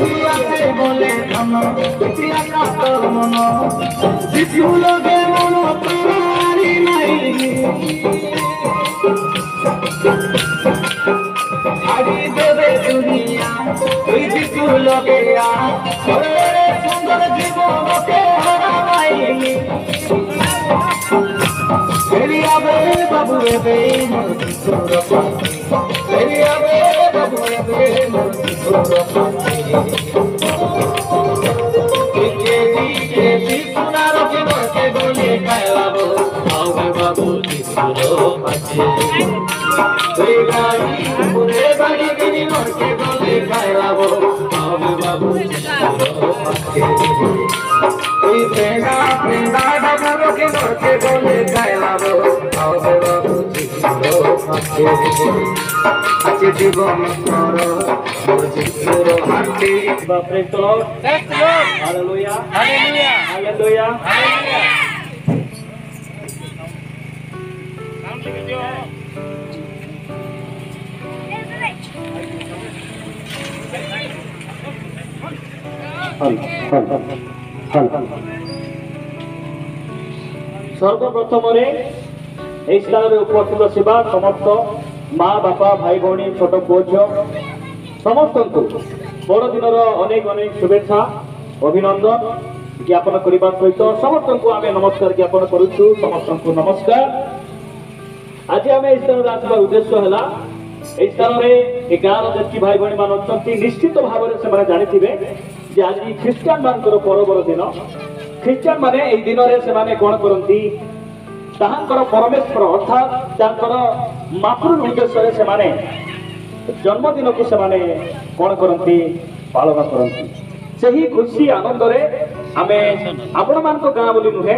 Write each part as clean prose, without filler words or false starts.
ইতিহাসে বলে ধন ইতিহাস মন শিশু লগে মন পারি নাই ছাড়ি দেবে দুনিয়া তুই শিশু লগে সুন্দর জীবনকে হারাইনি ফেরিয়াবে বাবু এবে মোর শিশুর পাখি ফেরিয়াবে বাবু এবে মোর শিশুর পাখি সোনার জীবনকে বলে খাইলাবো হবে বাবু শিশুর পাখি তুই গাড়ি পুরে বাড়ি গিনি মোরকে বলে খাইলাবো হবে বাবু শিশুর পাখি তুই প্রেমা প্রেমা ডাবরকে মোরকে বলে খাইলাবো হবে বাবু শিশুর পাখি আজ জীবন কর মোর শিশুর হাতে বাপরে তো হালেলুয়া হালেলুয়া হালেলুয়া হালেলুয়া সর্বপ্রথমে এই স্থানে উপস্থিত ଥିବା সমস্ত মা বাপা ভাই ভଉଣୀ ছোট পুଅ ଝିଅ ସମସ୍ତଙ୍କୁ ବଡ଼ଦିନର ଅନେକ ଅନେକ ଶୁଭେଚ୍ଛା ଅଭିନନ୍ଦନ ଜ୍ଞାପନ କରିବା ସହିତ ସମସ୍ତଙ୍କୁ ଆମେ ନମସ୍କାର ଜ୍ଞାପନ କରୁଛୁ ସମସ୍ତଙ୍କୁ ନମସ୍କାର ଆଜି ଆମେ ଏହି ସ୍ଥାନରେ ଆସିବାର ଉଦ୍ଦେଶ୍ୟ ହେଲା ଏହି ସ୍ଥାନରେ ଏ ଗାଁର ଯେତିକି ଭାଇ ଭଉଣୀ ମାନେ ଅଛନ୍ତି ନିଶ୍ଚିତ ଭାବରେ ସେମାନେ ଜାଣିଥିବେ ଯେ ଆଜି ଖ୍ରୀଷ୍ଟିଆନ ମାନଙ୍କର ପର୍ବର ଦିନ ଖ୍ରୀଷ୍ଟିଆନ ମାନେ ଏହି ଦିନରେ ସେମାନେ କ'ଣ କରନ୍ତି ତାହାଙ୍କର ପରମେଶ୍ୱର ଅର୍ଥାତ୍ ତାଙ୍କର ମାତୃ ଉଦ୍ଦେଶ୍ୟରେ ସେମାନେ ଜନ୍ମଦିନକୁ ସେମାନେ କ'ଣ କରନ୍ତି ପାଳନ କରନ୍ତି ସେହି ଖୁସି ଆନନ୍ଦରେ ଆମେ ଆପଣମାନଙ୍କ ଗାଁ ବୋଲି ନୁହେଁ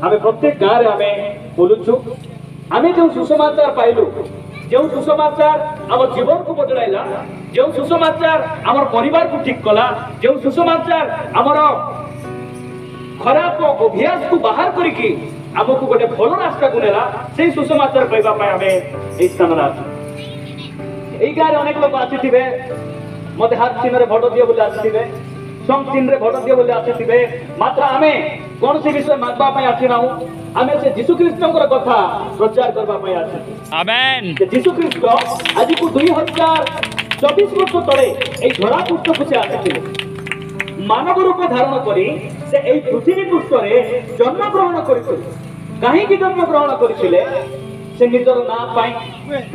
ଆମେ ପ୍ରତ୍ୟେକ ଗାଁରେ ଆମେ ବୁଲୁଛୁ ଆମେ ଯେଉଁ ସୁସମାଚାର ପାଇଲୁ ଯେଉଁ ସୁସମାଚାର ଆମ ଜୀବନକୁ ବଦଳାଇଲା ଯେଉଁ ସୁସମାଚାର ଆମର ପରିବାରକୁ ଠିକ କଲା ଯେଉଁ ସୁସମାଚାର ଆମର ଖରାପ ଅଭ୍ୟାସକୁ ବାହାର କରିକି ଆମକୁ ଗୋଟେ ଭଲ ରାସ୍ତାକୁ ନେଲା ସେଇ ସୁସମାଚାର ପାଇବା ପାଇଁ ଆମେ ଏହି ସ୍ଥାନରେ ଆସୁ এই গাঁরে অনেক লোক আসিথিবে মতে হাত চিহ্ନରେ ভোট দিও বলে আসিথিবে সং চিহ্ନରେ ভোট দিও বলে আসিথিবে মাত্র আমি কোনসি বিষয় মাগবা পাই আসি নাও আমি সে যীশু খ্রিস্টଙ୍କର কথা প্রচার করবা পাই আসি আমেন যে যীশু খ্রিস্ট আজিকু 2024 বর্ষ তলে এই ধরা পৃষ্ঠକୁ সে আসিথিলে মানব রূপ ধারণ করি সে এই পৃথিবী পৃষ্ঠরে জন্মগ্রহণ করিছিল কাহিকি জন্মগ্রহণ করিছিলে से निजर नाम पाई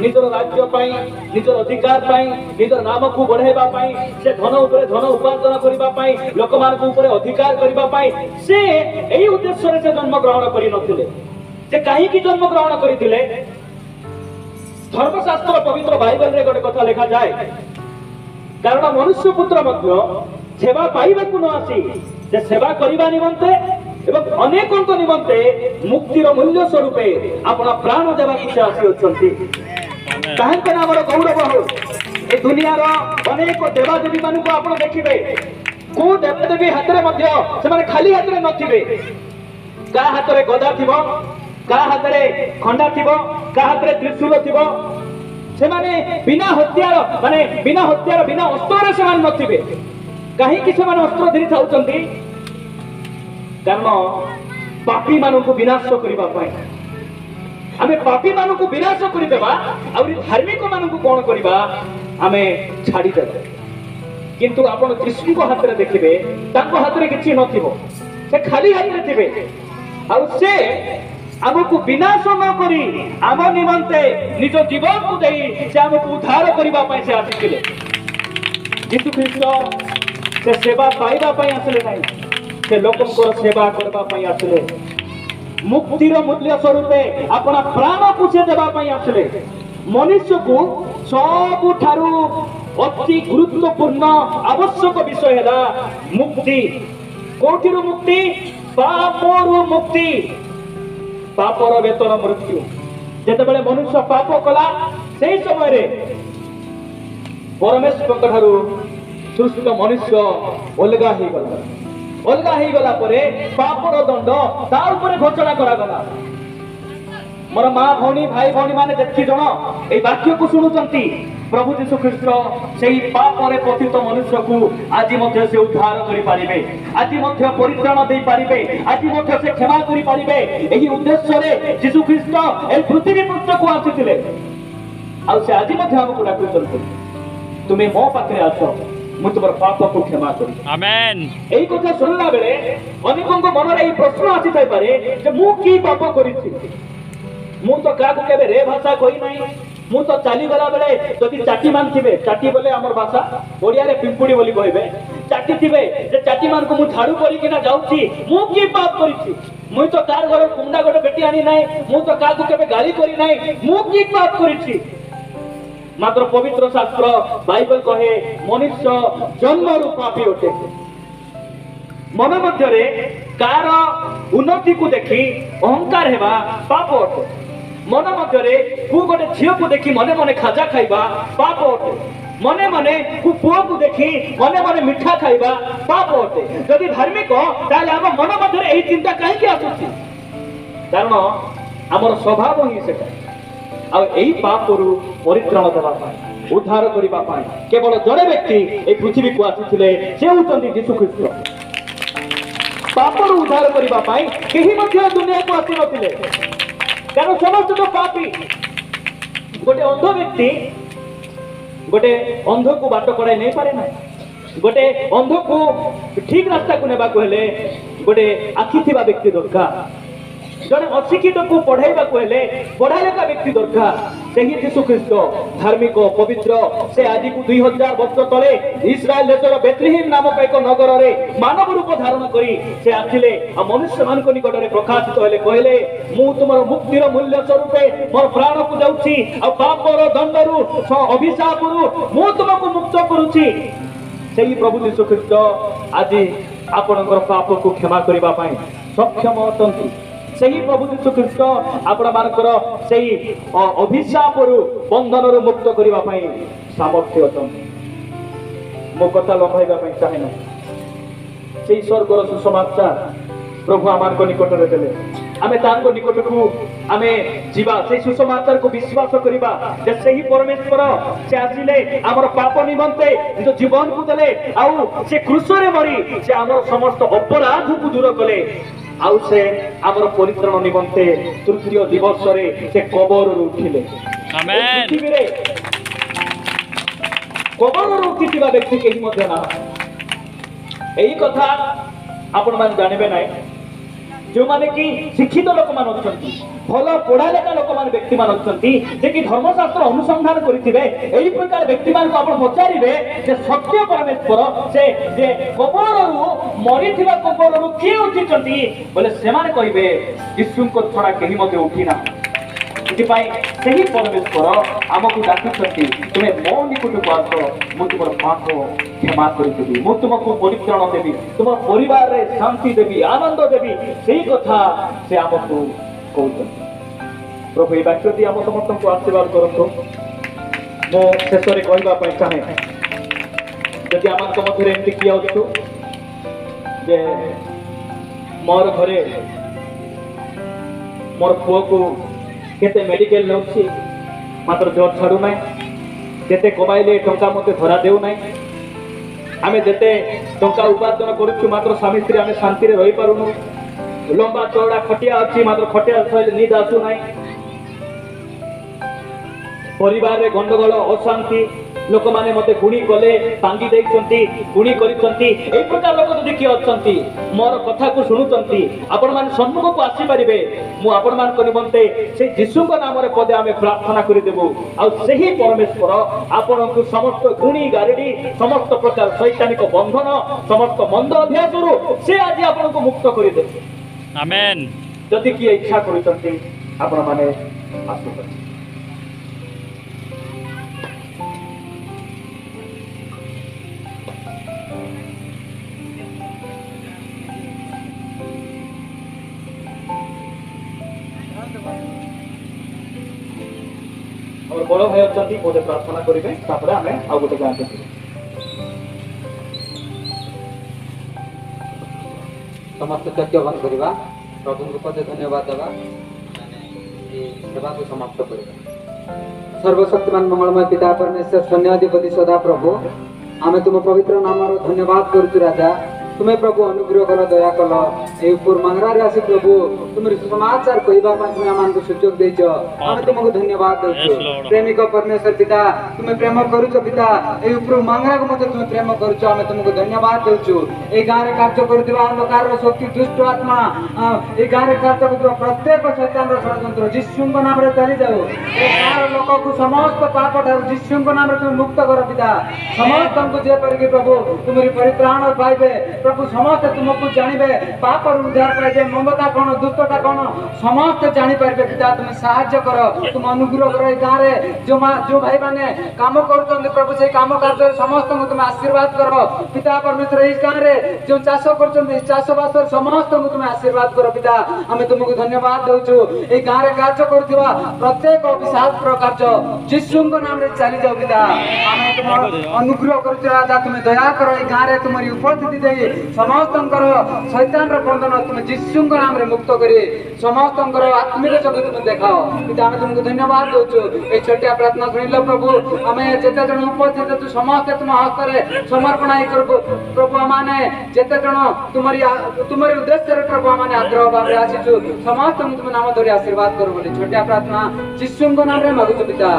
निजर राज्य पाई निजर अधिकार पाई निजर नाम को बढ़ाइबा पाई से धन ऊपर धन उपार्जन करिबा पाई लोक मान को ऊपर अधिकार करिबा पाई से एही उद्देश्य रे से जन्म ग्रहण करि नथिले से काहे की जन्म ग्रहण करिथिले धर्मशास्त्र पवित्र बाइबल रे गोटे कथा लिखा जाय कारण मनुष्य पुत्र मध्य सेवा पाइबा को न आसी से सेवा करिबा निमंते এবং অনেকଙ୍କ নিমন্তে মুক্তির মূল্য স্বরূপে আপনা প্রাণ দেবা ইচ্ছা আসি অছন্তি কাহেকে নামর গৌরব হো এই দুনিয়ার অনেক দেবাদেবী মানুষ আপন দেখিবে কো দেবদেবী হাতরে মধ্য সেমানে খালি হাতরে নথিবে কা হাতরে গদা থিব কা হাতরে খন্ডা থিব কা হাতরে ত্রিশূল থিব সেমানে বিনা হত্যার মানে বিনা হত্যার বিনা অস্ত্রে সেমানে নথিবে কাহিকি সেমানে অস্ত্র ধরি থাউচন্তি कारण पापी मानू को विनाश करबा पाई हमें पापी मानू को विनाश कर देबा और धार्मिक मानू को कोन करबा हमें छाड़ी देबा किंतु आपण कृष्ण को हाथ रे देखिबे ताको हाथ रे किछि नथिबो से खाली हाथ रे थिबे और से हमको विनाश न करी आम निमंते निज जीवन को देई से हमको उद्धार करबा पाई से आसिले यीशु ख्रीष्ट से सेवा पाइबा पाई आसले नहीं से लोकंकर सेवा करबा पाई आसले मुक्तिर मूल्य स्वरूपे अपना प्राण को से देबा पाई आसले मनुष्य को सबुठारु अति गुरुत्वपूर्ण आवश्यक विषय है मुक्ति कोठिरु मुक्ति पापरु मुक्ति पापर वेतन मृत्यु जेतेबेले मनुष्य पाप कला सेही समय रे परमेश्वर ठारू सुस्थ मनुष्य अलगा ही गला परे पापर दंड ता ऊपर घोषणा करा गला मोर मां भौणी भाई भौणी माने जेति जण ए वाक्य को सुनुचंती प्रभु जीशु ख्रीष्ट से पापरे पतित मनुष्य को आज से उद्धार करें आज परित्राण दे पारे आज से क्षमा करें यही उद्देश्य रे जीशु ख्रीष्ट ए पृथ्वी पृष्ठ को आसीथिले से आज आमको डाकुचंती तुम्हें मो पाखे आस मु तुम पाप को क्षमा करी आमेन। यही कथा सुनला बेले अनेकों मन में प्रश्न आसी पारे जे मु की पाप करिछि मु तो क्या केबे रे भाषा कही नहीं मु तो चली गला बेले जदि चाटी मान थिबे चाटी बोले हमर भाषा ओडिया रे पिंपुड़ी बोली कहबे चाटी थिबे जे चाटी मान को मु झाड़ू करी किना जाउछि मु की पाप करिछि मु तो कार घर कुंडा गोटे बेटी आनी नाही मु तो का केबे गाली करी नाही मु की पाप करिछि मात्र पवित्र शास्त्र बाइबल कहे मनुष्य जन्म रु पापी अटे मन मध्य कार उन्नति को देखी अहंकार हेबा पाप अटे मन मध्य कु गोटे झील को देखी मने मने खाजा खाइबा पाप अटे मने मने कु पुओ को देखी मने मने मिठा खाइबा पाप अटे यदि धार्मिक ताले हम मन मध्य एही चिंता काहे आसुछि कारण हमर स्वभाव ही सेटा आ एही पाप रु परित्राण देबा पाई उद्धार करिबा पाई केवल जड़े व्यक्ति ए पृथ्वी को आसीथिले से होचंदी यीशु ख्रीष्ट पाप रु उद्धार करिबा पाई केही मध्य दुनिया को आसी नथिले कारण समस्त तो पापी गोटे अंध व्यक्ति गोटे अंध को बाट कड़ाई नहीं पारे ना गोटे अंध को ठीक रास्ता को नेबा को हेले गोटे आखि थिबा व्यक्ति दरकार जड़े अशिक्षित को पढ़ाइबा को हेले पढ़ा लेखा व्यक्ति दरकार सेही यीशु ख्रीष्ट धार्मिक पवित्र से आज को 2000 वर्ष तले इस्राएल देशर बेथलेहेम नामक एक नगर रे मानव रूप धारण करी से आथिले आ मनुष्य मान को निकट रे प्रकाशित हेले कहले मु तुमर मुक्तिर मूल्य स्वरूपे मोर प्राण को जाउछि आ पापर दंडरू अभिशापरू मु तुमको मुक्त करूछि सेही प्रभु यीशु ख्रीष्ट आज आपनकर पाप को क्षमा करिबा पई सक्षम अटंती सही प्रभु यीशु ख्रीष्ट आपण मानकर सही अभिशाप रु बंधन रु मुक्त करिबा पई सामर्थ्य अटंती मो कथा लंबाइबा पई चाहे ना सही स्वर्गर सुसमाचार प्रभु आमान को निकट रे देले आमे तांको निकट को आमे जीवा से सुसमाचार को विश्वास करिबा जे सही परमेश्वर से आसिले हमर पाप निमंते जो जीवन को देले आउ से क्रूस रे मरी से हमर समस्त अपराध को दूर कले आउ से हमर परित्राण निमंते तृतीय दिवस रे से कबर रु उठिले आमेन कबर रु उठिबा व्यक्ति केही मध्य ना एही कथा आपण मान जानिबे नै जो माने कि शिक्षित लोक मान अछंती भल पढ़ा लेखा लोक मान व्यक्ति मान अछंती जे कि धर्मशास्त्र अनुसंधान करिथिबे एही प्रकार व्यक्ति मान को आपण पचारिबे जे सत्य परमेश्वर से जे कबररु मरिथिबा कबररु के उठिचंती बोले से माने कहिबे यीशु को छडा केही मते उठिना इतिपाई सही परमेश्वर आमको डाकुचंती तुमे मो निकट को आस मु तुमर पाप क्षमा करिदेबी मु तुमको परित्राण देबी तुम परिवार रे शांति देबी आनंद देबी सेही कथा से आमको कहउचंती प्रभु ए वाक्य दी आम समस्त को आशीर्वाद करतो मो शेष रे कहबा पई चाहे जदि आमान को मधुरे एंती किया होतो जे मोर घरे मोर पुओ को केते मेडिकल नउछि मात्र जर छाडू नै केते कमाइले टंका मते धरा देउ नै आमे जेते टंका उपार्जन करूछु मात्र स्वामी स्त्री आमे शांति रे रहि पारुनु लंबा चौड़ा खटिया अछि मात्र खटिया सहित नींद आसु नै परिवार रे गंडगोल अशांति लोक माने मते गुणी गले तांगी देइचंती गुणी करिचंती ए प्रकार लोक जदि के अछंती मोर कथा को सुनुचंती आपण मान सम्मुख को आसी परिबे मु आपण मान को निमंते से यीशु को नाम रे पदे आमे प्रार्थना करि देबो आ सही परमेश्वर आपण को समस्त गुणी गारेडी समस्त प्रकार शैतानिक बंधन समस्त मंद अभ्यास रु से आज आपण को मुक्त करि दे आमेन जदि की इच्छा करिचंती आपण माने आसु और बड़ भाई अच्छा बोले प्रार्थना करेंगे तापर आम आउ गोटे गाँव समस्त सत्यवान करवा प्रभु पदे धन्यवाद देवा सेवा को समाप्त करवा सर्वशक्तिमान मंगलमय पिता परमेश्वर सैन्याधिपति सदा प्रभु आमे तुम पवित्र नाम धन्यवाद करूँ राजा तुम्हें प्रभु अनुग्रह कल दया कल ऊपर मंगरारे आसी प्रभु तुम समाचार कहवा तुम्हें आम सुजोग देच आम तुमको धन्यवाद दे प्रेमिक परमेश्वर पिता तुम्हें प्रेम करुच पिता ऊपर मंगरा को तुम प्रेम करुच आम तुमको धन्यवाद देचु ए गाँव कार्य करुवा अंधकार शक्ति दुष्ट आत्मा ए गाँव कार्य कर प्रत्येक शैतान षड्यंत्र जीशु नाम चली जाऊ ए गाँव लोक को समस्त पाप ठार जीशु नाम तुम मुक्त कर पिता समस्त को जेपरिक प्रभु तुम परित्राण पाइबे प्रभु समस्त तुमको जानवे पाप उद्धार पाइबे ममता कौन दुष्टता कौन समस्त जापर पिता तुम साहाय्य कर तुम अनुग्रह कर गाँव में जो भाई मैंने काम कर प्रभु से कम कार्य समस्त को तुम आशीर्वाद कर पिता परमेश्वर इस गाँव में जो चाष कर चाषबास समस्त को तुम आशीर्वाद कर पिता आम तुमको धन्यवाद दौचु ये गाँव में कार्य कर प्रत्येक अभिशाप कार्य जीशु नाम चली जाओ पिता आम तुम अनुग्रह कर तुम दया कर गाँव में तुम उपस्थिति दे समस्त शैतान बंधन तुम जीशु नाम मुक्त कर समस्त आत्मिक जगत तुम देखाओ पिता आम तुमको धन्यवाद दौचु ये छोटिया प्रार्थना शुणिल प्रभु आम जिते जन उपस्थित तू समस्त तुम हस्त समर्पण कर प्रभु मैंने जिते जन तुम उद्देश्य प्रभु मैंने आग्रह भाव आसीचु समस्त तुम नाम धरी आशीर्वाद कर बोली छोटिया प्रार्थना जीशु नाम मागुचु पिता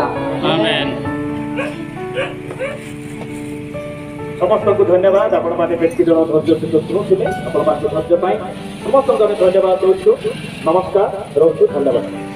समस्त को धन्यवाद आपण माने व्यक्ति जन धैर्य सहित शुणुले आपण धैर्य समस्त धन्यवाद दौछु नमस्कार रोचु धन्यवाद।